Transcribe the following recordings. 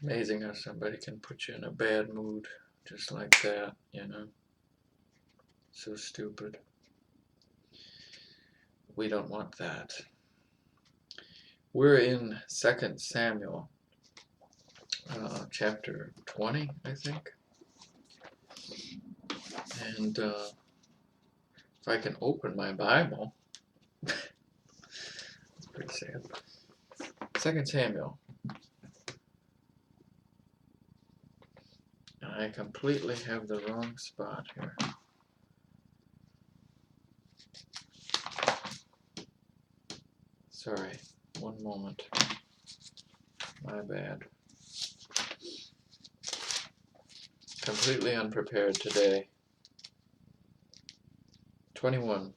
Amazing how somebody can put you in a bad mood just like that, you know. So stupid. We don't want that. We're in 2 Samuel, chapter 20, I think. And if I can open my Bible, it's pretty sad. 2 Samuel. I completely have the wrong spot here. Sorry, one moment. My bad. Completely unprepared today. 21.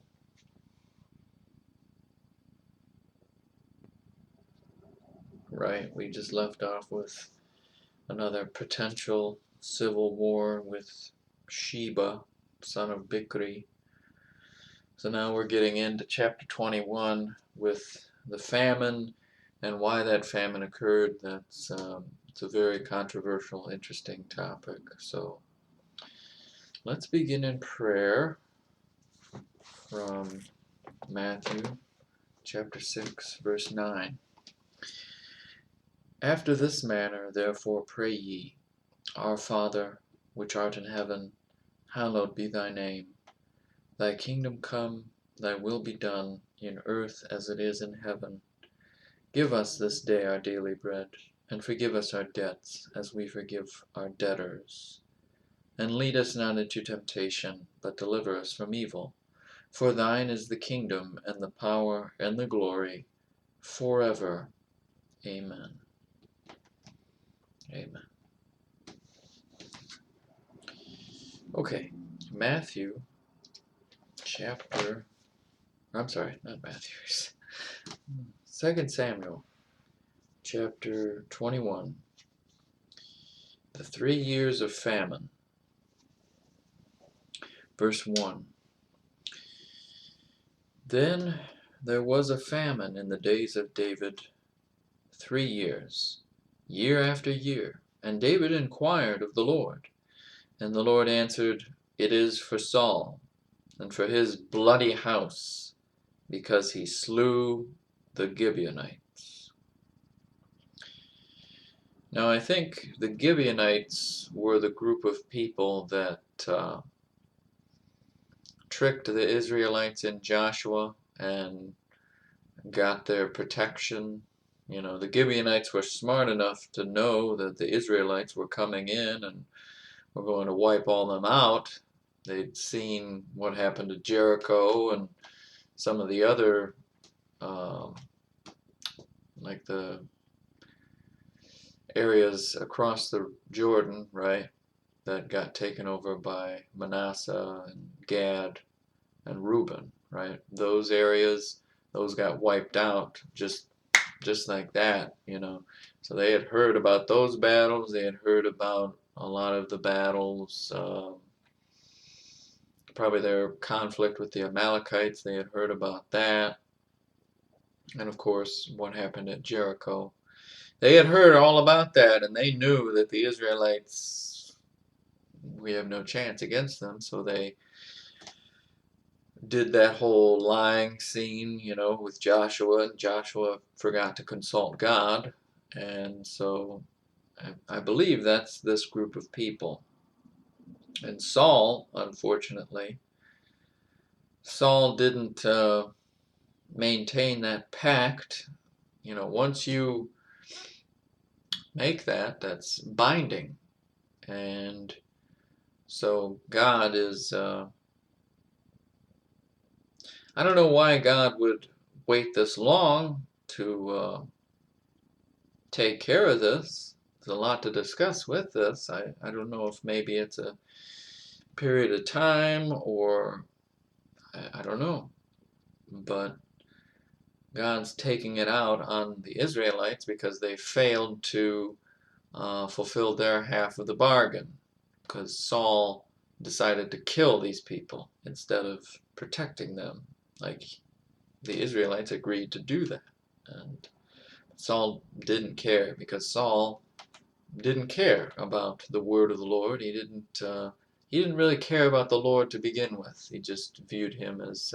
Right, we just left off with another potential civil war with Sheba, son of Bikri. So now we're getting into chapter 21 with the famine and why that famine occurred. It's a very controversial, interesting topic. So let's begin in prayer from Matthew chapter 6, verse 9. After this manner, therefore, pray ye, Our Father, which art in heaven, hallowed be thy name. Thy kingdom come, thy will be done, in earth as it is in heaven. Give us this day our daily bread, and forgive us our debts, as we forgive our debtors. And lead us not into temptation, but deliver us from evil. For thine is the kingdom, and the power, and the glory, forever. Amen. Amen. Okay, Matthew chapter, I'm sorry, not Matthew's. 2 Samuel chapter 21. The 3 years of famine. Verse 1. Then there was a famine in the days of David 3 years, year after year. And David inquired of the Lord. And the Lord answered, It is for Saul, and for his bloody house, because he slew the Gibeonites. Now I think the Gibeonites were the group of people that tricked the Israelites in Joshua and got their protection. You know, the Gibeonites were smart enough to know that the Israelites were coming in and were going to wipe all them out. They'd seen what happened to Jericho and some of the other, like the areas across the Jordan, right, that got taken over by Manasseh and Gad and Reuben, right? Those areas, those got wiped out just like that, you know. So they had heard about those battles. They had heard about a lot of the battles, probably their conflict with the Amalekites. They had heard about that. And of course, what happened at Jericho. They had heard all about that, and they knew that the Israelites, we have no chance against them, so they did that whole lying scene, you know, with Joshua, and Joshua forgot to consult God, and so I believe that's this group of people. And Saul, unfortunately, Saul didn't maintain that pact. You know, once you make that, that's binding. And so God is, I don't know why God would wait this long to take care of this. There's a lot to discuss with this. I don't know if maybe it's a period of time or I don't know. But God's taking it out on the Israelites because they failed to fulfill their half of the bargain, because Saul decided to kill these people instead of protecting them, like the Israelites agreed to do that. And Saul didn't care, because Saul didn't care about the word of the Lord. He didn't really care about the Lord to begin with. He just viewed him as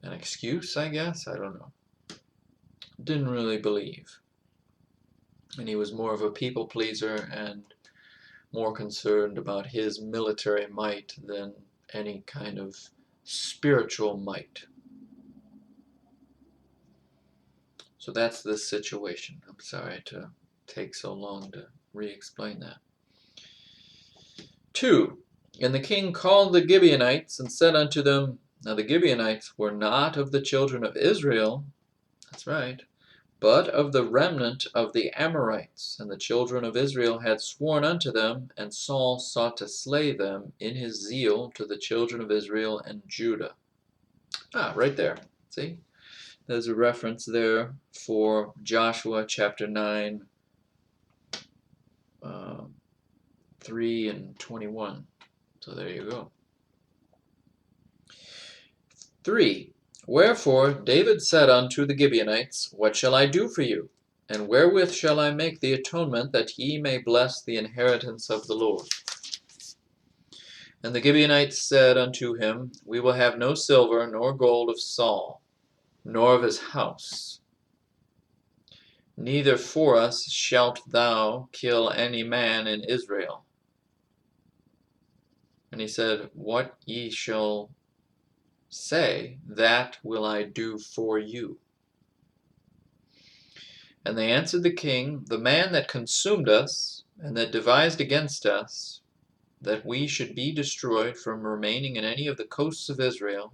an excuse, I guess. I don't know. Didn't really believe. And he was more of a people pleaser and more concerned about his military might than any kind of spiritual might. So that's this situation. I'm sorry to take so long to re-explain that. 2. And the king called the Gibeonites and said unto them, now the Gibeonites were not of the children of Israel, that's right, but of the remnant of the Amorites. And the children of Israel had sworn unto them, and Saul sought to slay them in his zeal to the children of Israel and Judah. Right there. See? There's a reference there for Joshua chapter 9, 3 and 21. So there you go. 3. Wherefore David said unto the Gibeonites, what shall I do for you? And wherewith shall I make the atonement, that ye may bless the inheritance of the Lord? And the Gibeonites said unto him, we will have no silver nor gold of Saul, nor of his house. Neither for us shalt thou kill any man in Israel. And he said, what ye shall say, that will I do for you. And they answered the king, the man that consumed us, and that devised against us, that we should be destroyed from remaining in any of the coasts of Israel,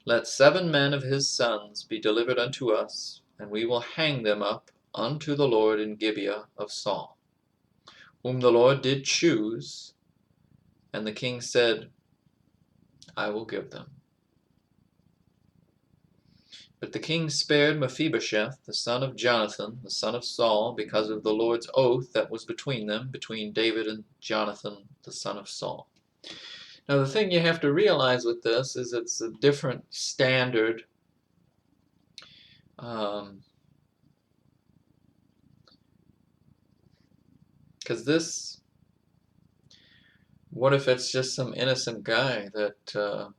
let 7 men of his sons be delivered unto us, and we will hang them up unto the Lord in Gibeah of Saul, whom the Lord did choose. And the king said, I will give them. But the king spared Mephibosheth, the son of Jonathan, the son of Saul, because of the Lord's oath that was between them, between David and Jonathan, the son of Saul. Now the thing you have to realize with this is it's a different standard. Because this, what if it's just some innocent guy that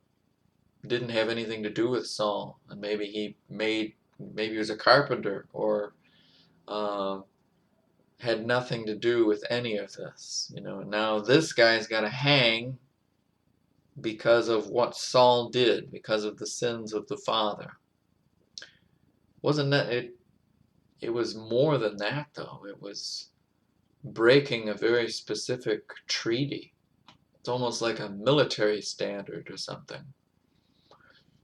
didn't have anything to do with Saul, and maybe he was a carpenter, or had nothing to do with any of this, now this guy's got to hang because of what Saul did, because of the sins of the father. Wasn't that it? It was more than that, though. It was breaking a very specific treaty. It's almost like a military standard or something.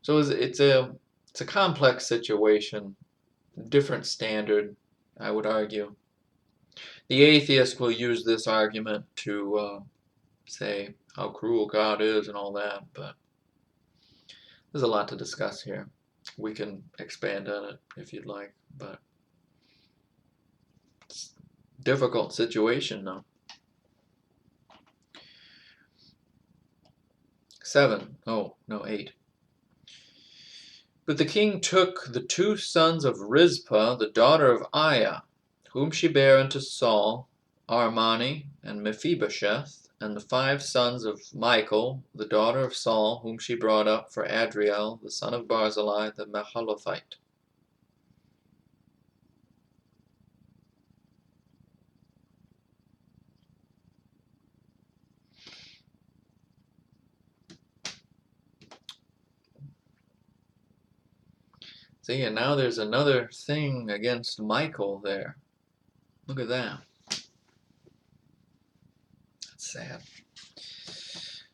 So it's a complex situation, different standard, I would argue. The atheist will use this argument to say how cruel God is and all that, but there's a lot to discuss here. We can expand on it if you'd like, but it's a difficult situation, though. 8. But the king took the 2 sons of Rizpah, the daughter of Aiah, whom she bare unto Saul, Armani and Mephibosheth, and the 5 sons of Michal, the daughter of Saul, whom she brought up for Adriel, the son of Barzillai, the Mahalathite. See, and now there's another thing against Michal there. Look at that. That's sad.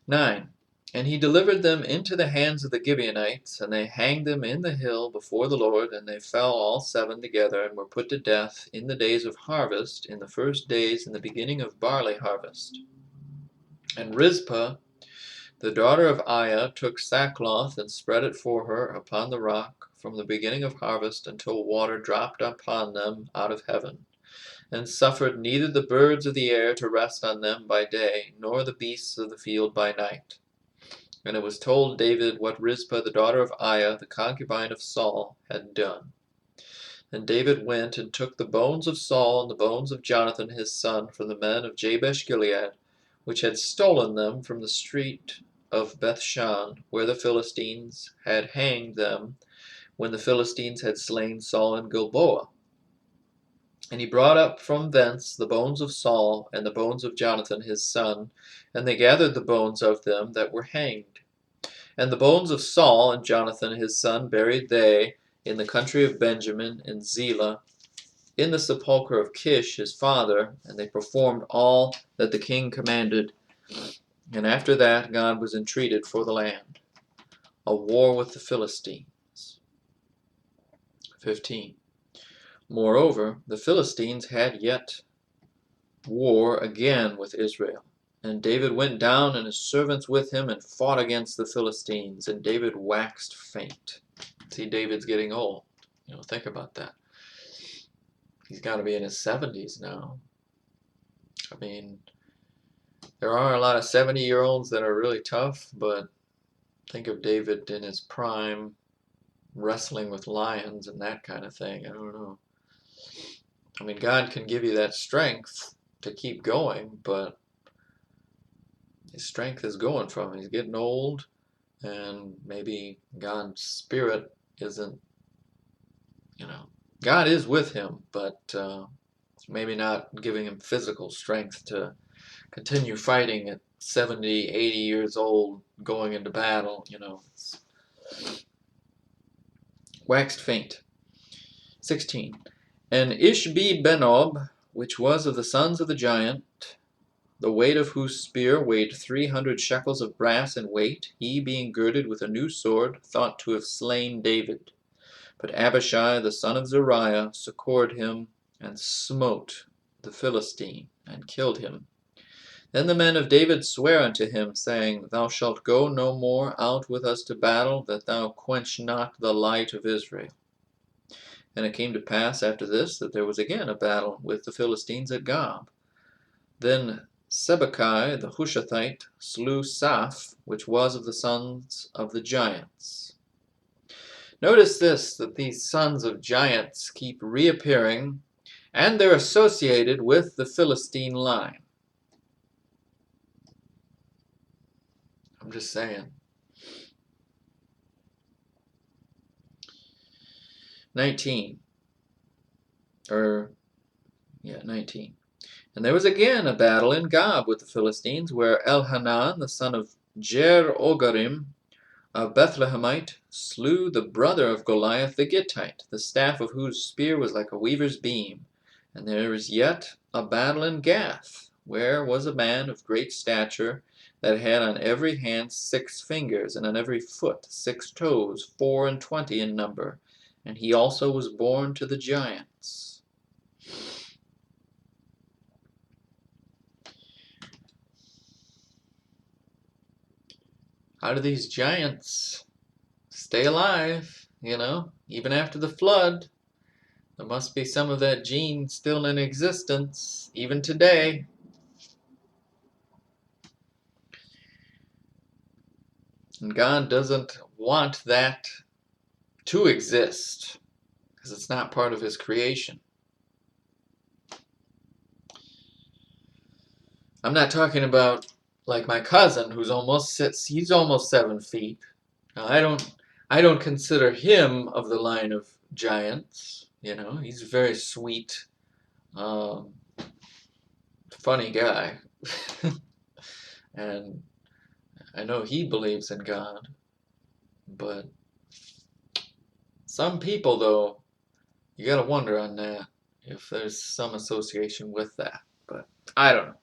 9. And he delivered them into the hands of the Gibeonites, and they hanged them in the hill before the Lord, and they fell all 7 together, and were put to death in the days of harvest, in the first days in the beginning of barley harvest. And Rizpah, the daughter of Aiah, took sackcloth and spread it for her upon the rock from the beginning of harvest until water dropped upon them out of heaven, and suffered neither the birds of the air to rest on them by day, nor the beasts of the field by night. And it was told David what Rizpah, the daughter of Aiah, the concubine of Saul, had done. And David went and took the bones of Saul and the bones of Jonathan his son from the men of Jabesh Gilead, which had stolen them from the street of Bethshan, where the Philistines had hanged them, when the Philistines had slain Saul in Gilboa. And he brought up from thence the bones of Saul and the bones of Jonathan his son, and they gathered the bones of them that were hanged. And the bones of Saul and Jonathan his son buried they in the country of Benjamin in Zelah, in the sepulchre of Kish his father, and they performed all that the king commanded. And after that God was entreated for the land. A war with the Philistines. 15. Moreover, the Philistines had yet war again with Israel. And David went down and his servants with him and fought against the Philistines, and David waxed faint. See, David's getting old. Think about that. He's got to be in his 70s now. I mean, there are a lot of 70-year-olds that are really tough, but think of David in his prime, wrestling with lions and that kind of thing. I don't know. I mean, God can give you that strength to keep going, but his strength is going from him. He's getting old, and maybe God's spirit isn't, God is with him, but maybe not giving him physical strength to continue fighting at 70, 80 years old, going into battle, Waxed faint. 16. And Ishbi-benob, which was of the sons of the giant, the weight of whose spear weighed 300 shekels of brass in weight, he being girded with a new sword, thought to have slain David. But Abishai the son of Zeruiah succored him, and smote the Philistine, and killed him. Then the men of David sware unto him, saying, Thou shalt go no more out with us to battle, that thou quench not the light of Israel. And it came to pass after this, that there was again a battle with the Philistines at Gob. Then Sibbecai the Hushathite slew Saph, which was of the sons of the giants. Notice this, that these sons of giants keep reappearing, and they're associated with the Philistine line. I'm just saying. 19. 19. And there was again a battle in Gob with the Philistines, where Elhanan, the son of Jer-ogarim, a Bethlehemite, slew the brother of Goliath the Gittite, the staff of whose spear was like a weaver's beam. And there is yet a battle in Gath, where was a man of great stature, that had on every hand 6 fingers, and on every foot 6 toes, 24 in number. And he also was born to the giants. How do these giants stay alive, even after the flood? There must be some of that gene still in existence, even today. And God doesn't want that to exist, because it's not part of his creation. I'm not talking about like my cousin who's he's almost 7 feet. Now, I don't consider him of the line of giants. He's a very sweet, funny guy. And I know he believes in God. But some people, though, you gotta wonder on that, if there's some association with that. But I don't know.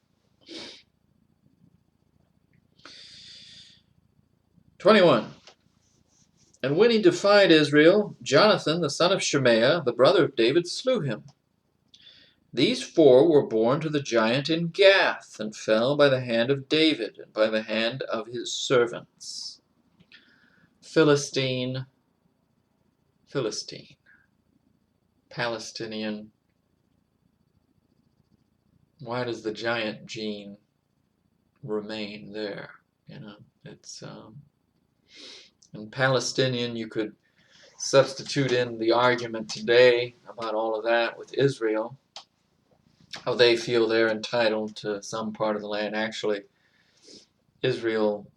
21. And when he defied Israel, Jonathan, the son of Shemaiah, the brother of David, slew him. These 4 were born to the giant in Gath, and fell by the hand of David, and by the hand of his servants. Philistine, Palestinian. Why does the giant gene remain there? It's in Palestinian you could substitute in the argument today about all of that with Israel, how they feel they're entitled to some part of the land. Actually, Israel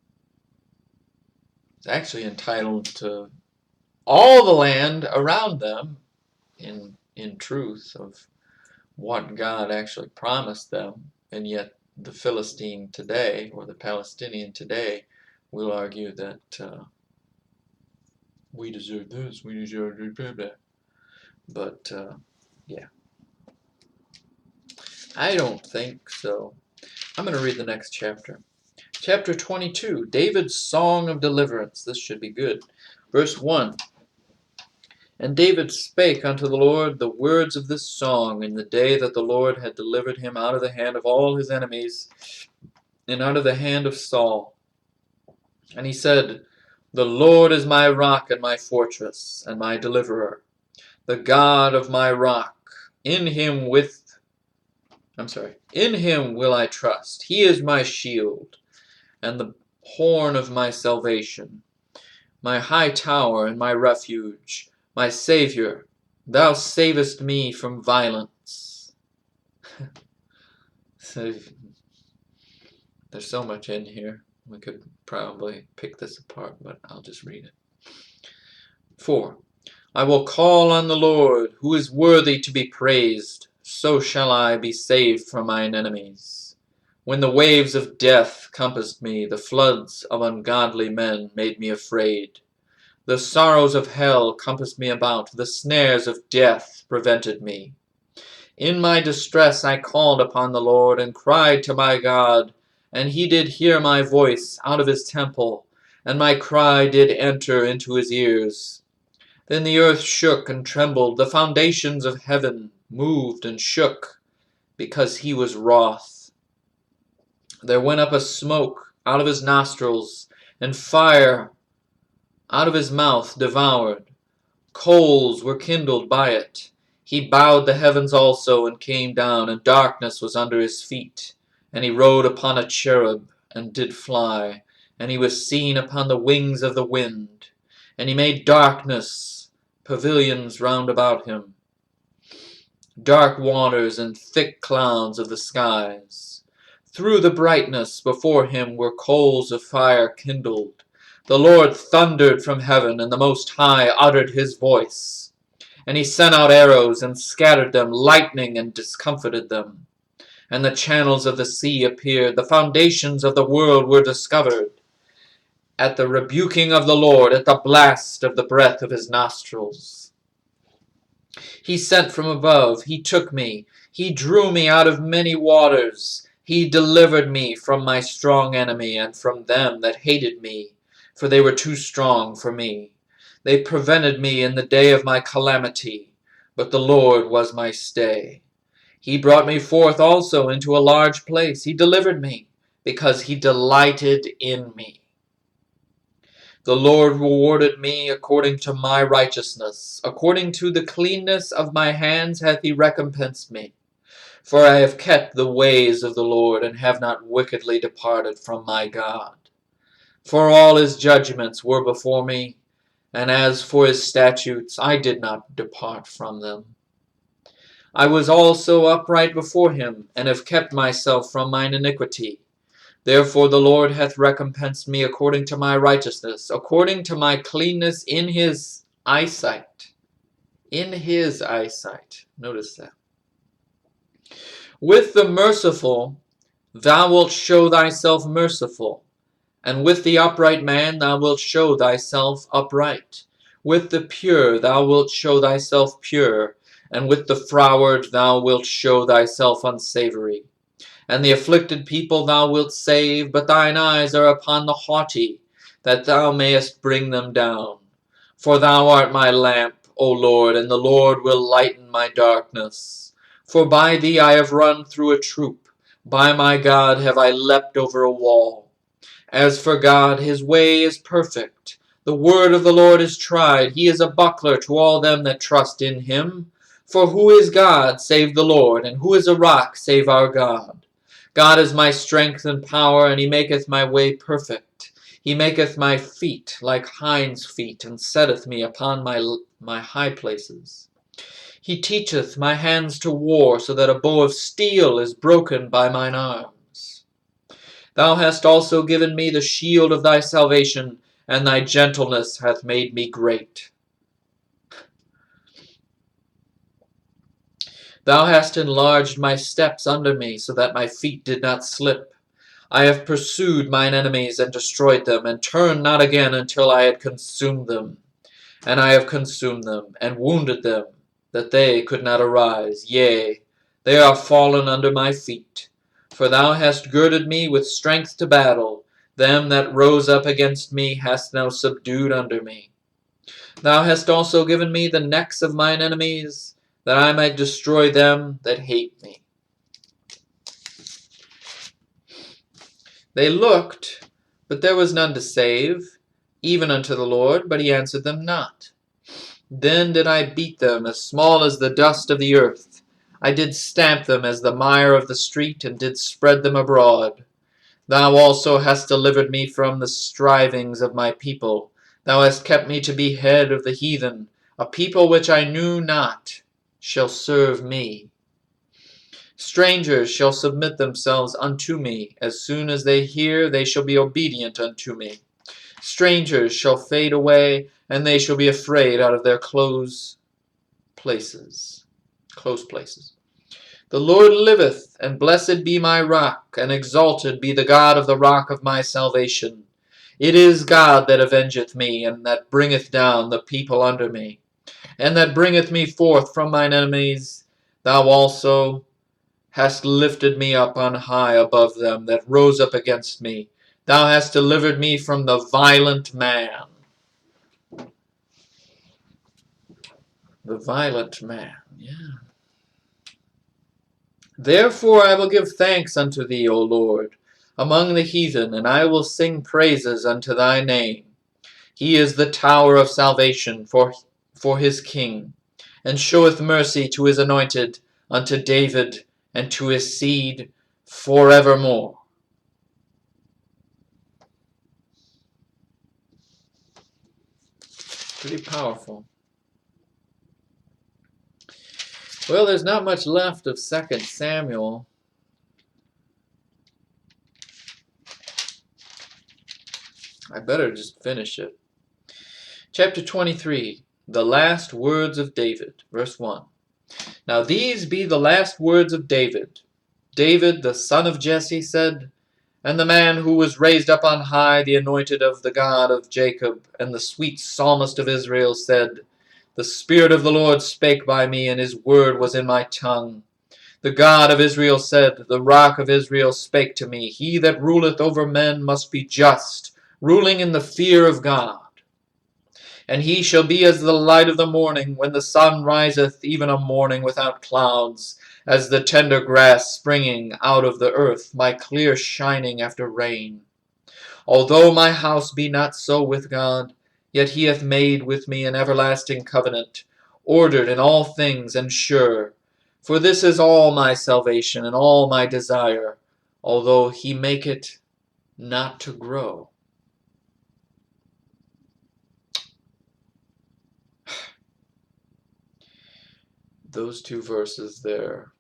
is actually entitled to all the land around them in truth of what God actually promised them, and yet the Philistine today, or the Palestinian today, will argue that we deserve this, we deserve that. But, yeah. I don't think so. I'm going to read the next chapter. Chapter 22, David's Song of Deliverance. This should be good. Verse 1. And David spake unto the Lord the words of this song in the day that the Lord had delivered him out of the hand of all his enemies, and out of the hand of Saul. And he said, The Lord is my rock and my fortress, and my deliverer, the God of my rock. In him will I trust. He is my shield, and the horn of my salvation, my high tower and my refuge, my Saviour, thou savest me from violence. There's so much in here. We could probably pick this apart, but I'll just read it. 4. I will call on the Lord, who is worthy to be praised. So shall I be saved from mine enemies. When the waves of death compassed me, the floods of ungodly men made me afraid. The sorrows of hell compassed me about, the snares of death prevented me. In my distress I called upon the Lord, and cried to my God, and he did hear my voice out of his temple, and my cry did enter into his ears. Then the earth shook and trembled, the foundations of heaven moved and shook, because he was wroth. There went up a smoke out of his nostrils, and fire out of his mouth devoured. Coals were kindled by it. He bowed the heavens also, and came down, and darkness was under his feet. And he rode upon a cherub, and did fly, and he was seen upon the wings of the wind. And he made darkness pavilions round about him, dark waters and thick clouds of the skies. Through the brightness before him were coals of fire kindled. The Lord thundered from heaven, and the Most High uttered his voice. And he sent out arrows, and scattered them, lightning, and discomfited them. And the channels of the sea appeared, the foundations of the world were discovered. At the rebuking of the Lord, at the blast of the breath of his nostrils. He sent from above, he took me, he drew me out of many waters. He delivered me from my strong enemy, and from them that hated me. For they were too strong for me. They prevented me in the day of my calamity, but the Lord was my stay. He brought me forth also into a large place. He delivered me, because he delighted in me. The Lord rewarded me according to my righteousness. According to the cleanness of my hands hath he recompensed me. For I have kept the ways of the Lord, and have not wickedly departed from my God. For all his judgments were before me, and as for his statutes, I did not depart from them. I was also upright before him, and have kept myself from mine iniquity. Therefore the Lord hath recompensed me according to my righteousness, according to my cleanness in his eyesight. In his eyesight. Notice that. With the merciful thou wilt show thyself merciful, and with the upright man thou wilt show thyself upright. With the pure thou wilt show thyself pure, and with the froward thou wilt show thyself unsavory. And the afflicted people thou wilt save, but thine eyes are upon the haughty, that thou mayest bring them down. For thou art my lamp, O Lord, and the Lord will lighten my darkness. For by thee I have run through a troop, by my God have I leapt over a wall. As for God, his way is perfect. The word of the Lord is tried. He is a buckler to all them that trust in him. For who is God save the Lord, and who is a rock save our God? God is my strength and power, and he maketh my way perfect. He maketh my feet like hinds' feet, and setteth me upon my high places. He teacheth my hands to war, so that a bow of steel is broken by mine arms. Thou hast also given me the shield of thy salvation, and thy gentleness hath made me great. Thou hast enlarged my steps under me, so that my feet did not slip. I have pursued mine enemies and destroyed them, and turned not again until I had consumed them. And I have consumed them, and wounded them, that they could not arise. Yea, they are fallen under my feet. For thou hast girded me with strength to battle. Them that rose up against me hast thou subdued under me. Thou hast also given me the necks of mine enemies, that I might destroy them that hate me. They looked, but there was none to save, even unto the Lord, but he answered them not. Then did I beat them as small as the dust of the earth. I did stamp them as the mire of the street, and did spread them abroad. Thou also hast delivered me from the strivings of my people. Thou hast kept me to be head of the heathen. A people which I knew not shall serve me. Strangers shall submit themselves unto me. As soon as they hear, they shall be obedient unto me. Strangers shall fade away, and they shall be afraid out of their close places. The Lord liveth, and blessed be my rock, and exalted be the God of the rock of my salvation. It is God that avengeth me, and that bringeth down the people under me, and that bringeth me forth from mine enemies. Thou also hast lifted me up on high above them that rose up against me. Thou hast delivered me from the violent man. The violent man, yeah. Therefore I will give thanks unto thee, O Lord, among the heathen, and I will sing praises unto thy name. He is the tower of salvation for his king, and showeth mercy to his anointed, unto David, and to his seed forevermore. Pretty powerful. Well, there's not much left of 2 Samuel. I better just finish it. Chapter 23, the last words of David, verse 1. Now these be the last words of David. David, the son of Jesse, said, and the man who was raised up on high, the anointed of the God of Jacob, and the sweet psalmist of Israel, said, the Spirit of the Lord spake by me, and his word was in my tongue. The God of Israel said, the rock of Israel spake to me, he that ruleth over men must be just, ruling in the fear of God. And he shall be as the light of the morning, when the sun riseth, even a morning without clouds, as the tender grass springing out of the earth, my clear shining after rain. Although my house be not so with God, yet he hath made with me an everlasting covenant, ordered in all things and sure. For this is all my salvation and all my desire, although he make it not to grow. Those two verses there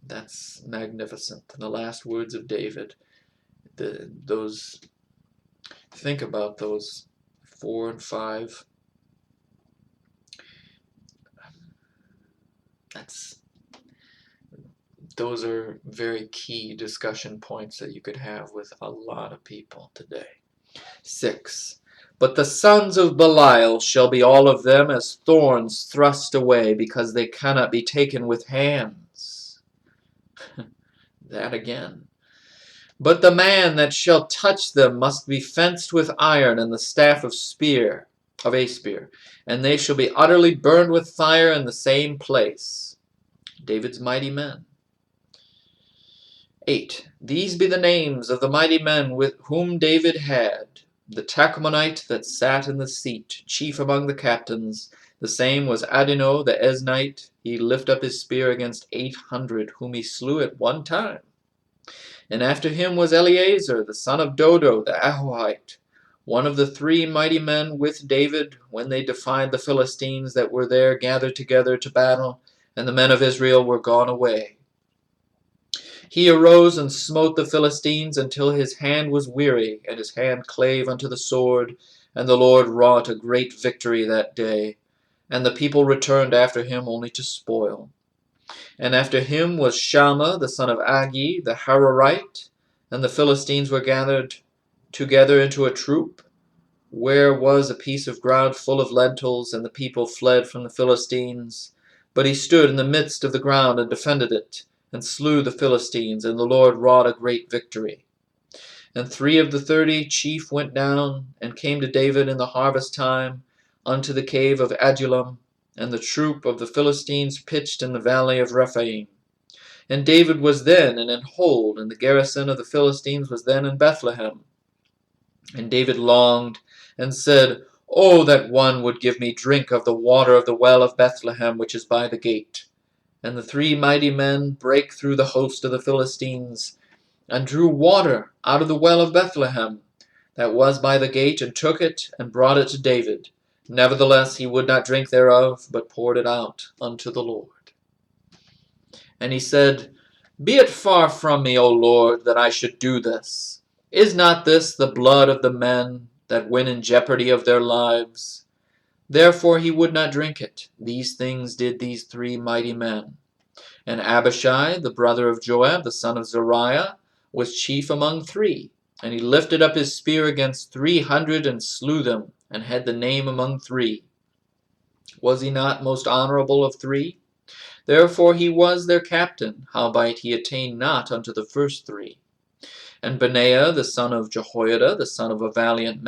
that's magnificent. The last words of David. Think about those 4 and 5. Those are very key discussion points that you could have with a lot of people today. 6. But the sons of Belial shall be all of them as thorns thrust away, because they cannot be taken with hands. That again. But the man that shall touch them must be fenced with iron and the staff of a spear, and they shall be utterly burned with fire in the same place. David's mighty men. 8. These be the names of the mighty men with whom David had. The Tachmonite that sat in the seat, chief among the captains. The same was Adino the Eznite. He lift up his spear against 800, whom he slew at one time. And after him was Eleazar, the son of Dodo, the Ahohite, one of the 3 mighty men with David, when they defied the Philistines that were there gathered together to battle, and the men of Israel were gone away. He arose and smote the Philistines until his hand was weary, and his hand clave unto the sword, and the Lord wrought a great victory that day. And the people returned after him only to spoil. And after him was Shammah the son of Agi the Hararite, and the Philistines were gathered together into a troop, where was a piece of ground full of lentils, and the people fled from the Philistines. But he stood in the midst of the ground and defended it, and slew the Philistines, and the Lord wrought a great victory. And 3 of the 30 chief went down, and came to David in the harvest time, unto the cave of Adullam, and the troop of the Philistines pitched in the valley of Rephaim. And David was then in an hold, and the garrison of the Philistines was then in Bethlehem. And David longed, and said, O that one would give me drink of the water of the well of Bethlehem, which is by the gate. And the 3 mighty men brake through the host of the Philistines, and drew water out of the well of Bethlehem, that was by the gate, and took it, and brought it to David. Nevertheless he would not drink thereof, but poured it out unto the Lord. And he said, Be it far from me, O Lord, that I should do this. Is not this the blood of the men that went in jeopardy of their lives? Therefore he would not drink it. These things did these 3 mighty men. And Abishai, the brother of Joab, the son of Zeruiah, was chief among 3. And he lifted up his spear against 300, and slew them, and had the name among 3. Was he not most honorable of 3? Therefore he was their captain, howbeit he attained not unto the first 3. And Benaiah, the son of Jehoiada, the son of a valiant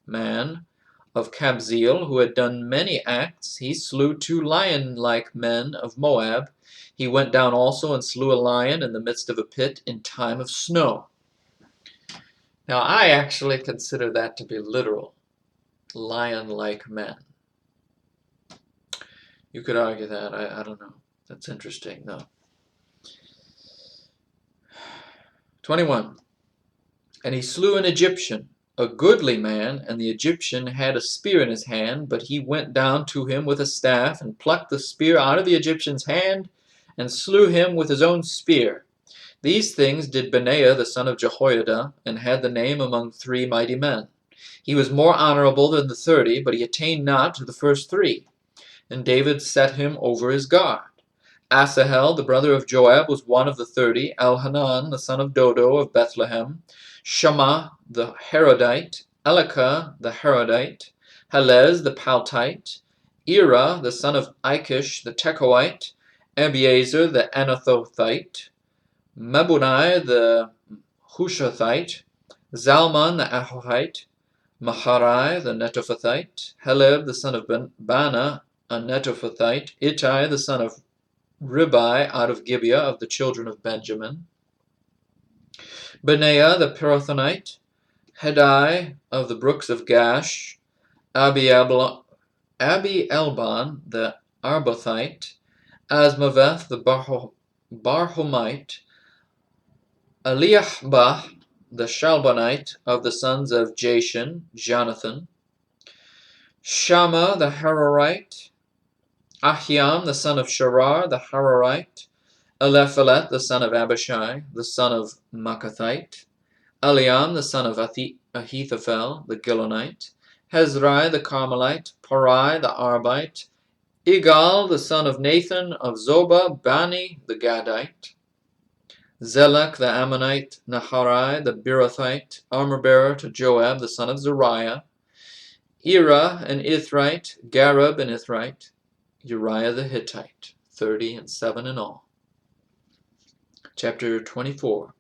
man of Kabzeel, who had done many acts, he slew 2 lion-like men of Moab. He went down also and slew a lion in the midst of a pit in time of snow. Now I actually consider that to be literal. Lion-like men. You could argue that. I don't know. That's interesting, though. 21. And he slew an Egyptian, a goodly man, and the Egyptian had a spear in his hand, but he went down to him with a staff, and plucked the spear out of the Egyptian's hand, and slew him with his own spear. These things did Benaiah the son of Jehoiada, and had the name among 3 mighty men. He was more honorable than the 30, but he attained not to the first 3. And David set him over his guard. Asahel, the brother of Joab, was one of the 30, Elhanan, the son of Dodo of Bethlehem, Shammah the Harodite, Elikah the Harodite, Helez the Paltite, Ira the son of Ikish the Tekoite, Abiezer the Anathothite, Mebunai the Hushathite, Zalman the Ahohite, Maharai the Netophathite, Heleb the son of Bana a Netophathite, Ittai the son of Ribai out of Gibeah of the children of Benjamin, Benaiah the Pirathonite, Hedai of the brooks of Gash, Abi-Elban the Arbathite, Asmaveth the Barhomite, Eliahbah the Shalbonite of the sons of Jashan, Jonathan, Shammah the Hararite, Ahiam the son of Sharar the Hararite, Eliphelet the son of Abishai, the son of Maacathite, Eliam the son of Ahithophel the Gilonite, Hezrai the Carmelite, Parai the Arbite, Igal the son of Nathan of Zobah, Bani the Gadite, Zelek the Ammonite, Naharai the Beerothite, armor-bearer to Joab the son of Zeruiah, Ira an Ithrite, Gareb an Ithrite, Uriah the Hittite, 30 and 7 in all. Chapter 24.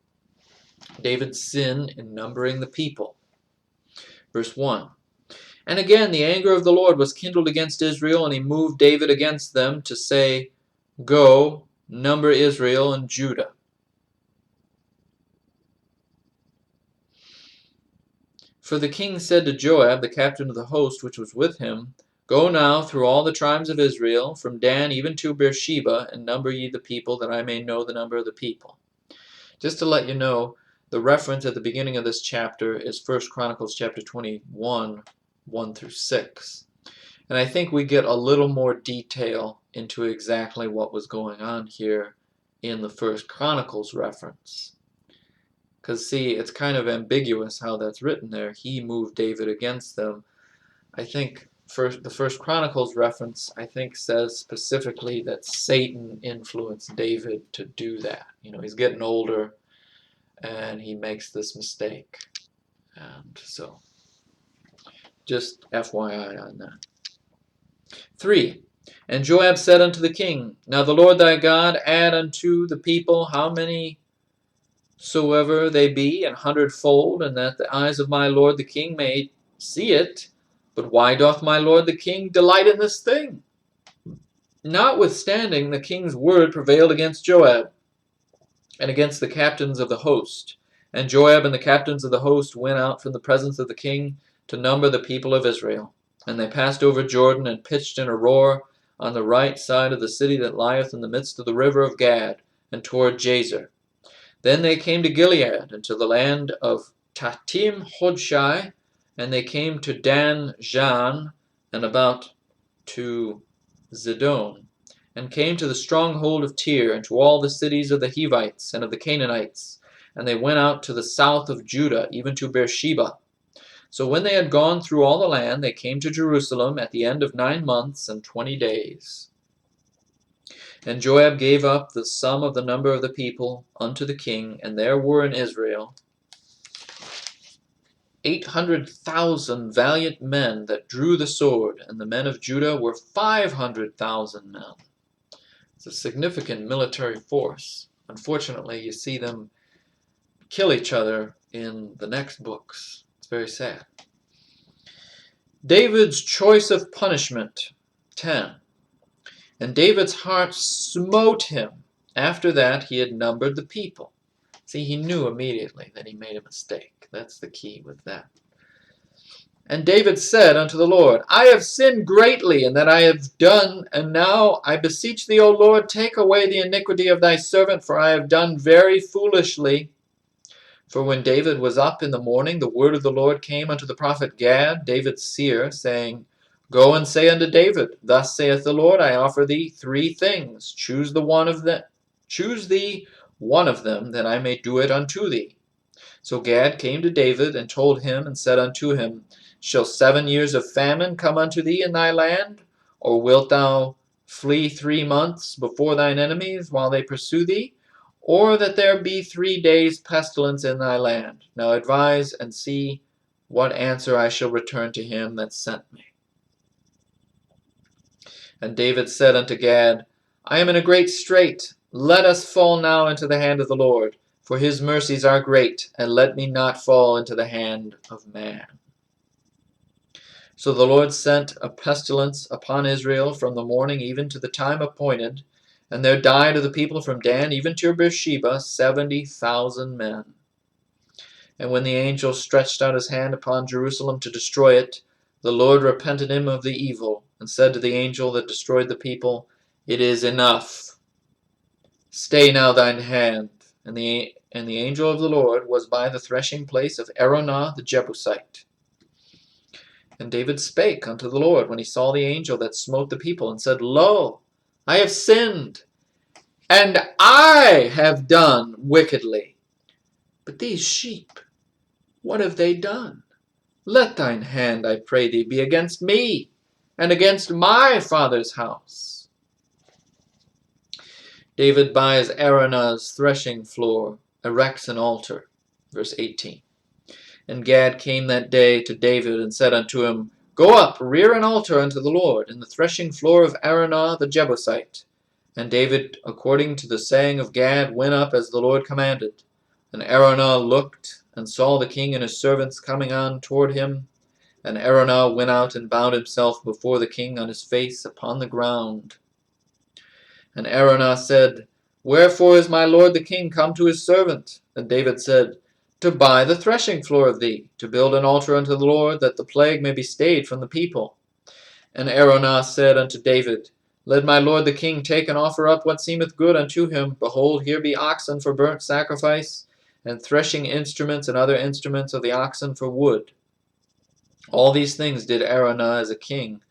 David's sin in numbering the people. Verse 1. And again the anger of the Lord was kindled against Israel, and he moved David against them to say, Go, number Israel and Judah. For the king said to Joab, the captain of the host which was with him, Go now through all the tribes of Israel, from Dan even to Beersheba, and number ye the people, that I may know the number of the people. Just to let you know, the reference at the beginning of this chapter is 1 Chronicles chapter 21, 1 through 6. And I think we get a little more detail into exactly what was going on here in the 1 Chronicles reference. Because, see, it's kind of ambiguous how that's written there. He moved David against them. I think the 1 Chronicles reference, I think, says specifically that Satan influenced David to do that. You know, he's getting older, and he makes this mistake. And so, just FYI on that. 3. And Joab said unto the king, Now the Lord thy God add unto the people how many soever they be, 100-fold, and that the eyes of my lord the king may see it. But why doth my lord the king delight in this thing? Notwithstanding, the king's word prevailed against Joab, and against the captains of the host. And Joab and the captains of the host went out from the presence of the king to number the people of Israel. And they passed over Jordan, and pitched in Aroer on the right side of the city that lieth in the midst of the river of Gad, and toward Jazer. Then they came to Gilead, and to the land of Tahtim Hodshai, and they came to Dan Jan, and about to Zidon, and came to the stronghold of Tyre, and to all the cities of the Hivites and of the Canaanites. And they went out to the south of Judah, even to Beersheba. So when they had gone through all the land, they came to Jerusalem at the end of 9 months and 20 days. And Joab gave up the sum of the number of the people unto the king, and there were in Israel 800,000 valiant men that drew the sword, and the men of Judah were 500,000 men. It's a significant military force. Unfortunately, you see them kill each other in the next books. It's very sad. David's choice of punishment. 10. And David's heart smote him. After that he had numbered the people. See, he knew immediately that he made a mistake. That's the key with that. And David said unto the Lord, I have sinned greatly in that I have done, and now I beseech thee, O Lord, take away the iniquity of thy servant, for I have done very foolishly. For when David was up in the morning, the word of the Lord came unto the prophet Gad, David's seer, saying, Go and say unto David, Thus saith the Lord, I offer thee 3 things. Choose thee one of them, that I may do it unto thee. So Gad came to David, and told him, and said unto him, Shall 7 years of famine come unto thee in thy land? Or wilt thou flee 3 months before thine enemies, while they pursue thee? Or that there be 3 days pestilence in thy land? Now advise, and see what answer I shall return to him that sent me. And David said unto Gad, I am in a great strait. Let us fall now into the hand of the Lord, for his mercies are great, and let me not fall into the hand of man. So the Lord sent a pestilence upon Israel from the morning even to the time appointed, and there died of the people from Dan even to Beersheba 70,000 men. And when the angel stretched out his hand upon Jerusalem to destroy it, the Lord repented him of the evil, and said to the angel that destroyed the people, It is enough. Stay now thine hand. And the angel of the Lord was by the threshing place of Araunah the Jebusite. And David spake unto the Lord when he saw the angel that smote the people, and said, Lo, I have sinned, and I have done wickedly. But these sheep, what have they done? Let thine hand, I pray thee, be against me, and against my father's house. David buys Araunah's threshing floor, erects an altar. Verse 18. And Gad came that day to David, and said unto him, Go up, rear an altar unto the Lord, in the threshing floor of Araunah the Jebusite. And David, according to the saying of Gad, went up as the Lord commanded. And Araunah looked, and saw the king and his servants coming on toward him. And Araunah went out and bowed himself before the king on his face upon the ground. And Araunah said, Wherefore is my lord the king come to his servant? And David said, To buy the threshing floor of thee, to build an altar unto the Lord, that the plague may be stayed from the people. And Araunah said unto David, Let my lord the king take and offer up what seemeth good unto him. Behold, here be oxen for burnt sacrifice, and threshing instruments and other instruments of the oxen for wood. All these things did Araunah as a king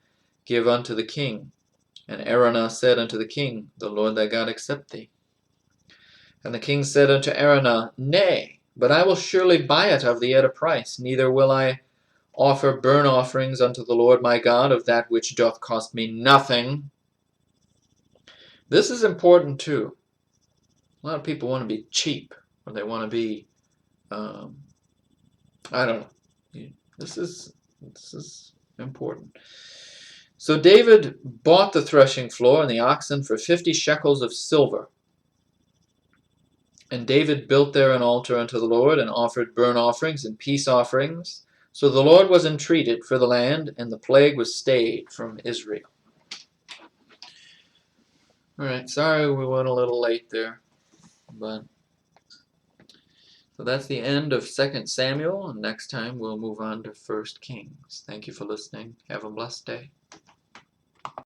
give unto the king. And Araunah said unto the king, The Lord thy God accept thee. And the king said unto Araunah, Nay, but I will surely buy it of thee at a price, neither will I offer burnt offerings unto the Lord my God of that which doth cost me nothing. This is important too. A lot of people want to be cheap, or they want to be, I don't know. This is important. So David bought the threshing floor and the oxen for 50 shekels of silver. And David built there an altar unto the Lord, and offered burnt offerings and peace offerings. So the Lord was entreated for the land, and the plague was stayed from Israel. Alright, sorry we went a little late there. But so that's the end of 2 Samuel, and next time we'll move on to 1 Kings. Thank you for listening. Have a blessed day.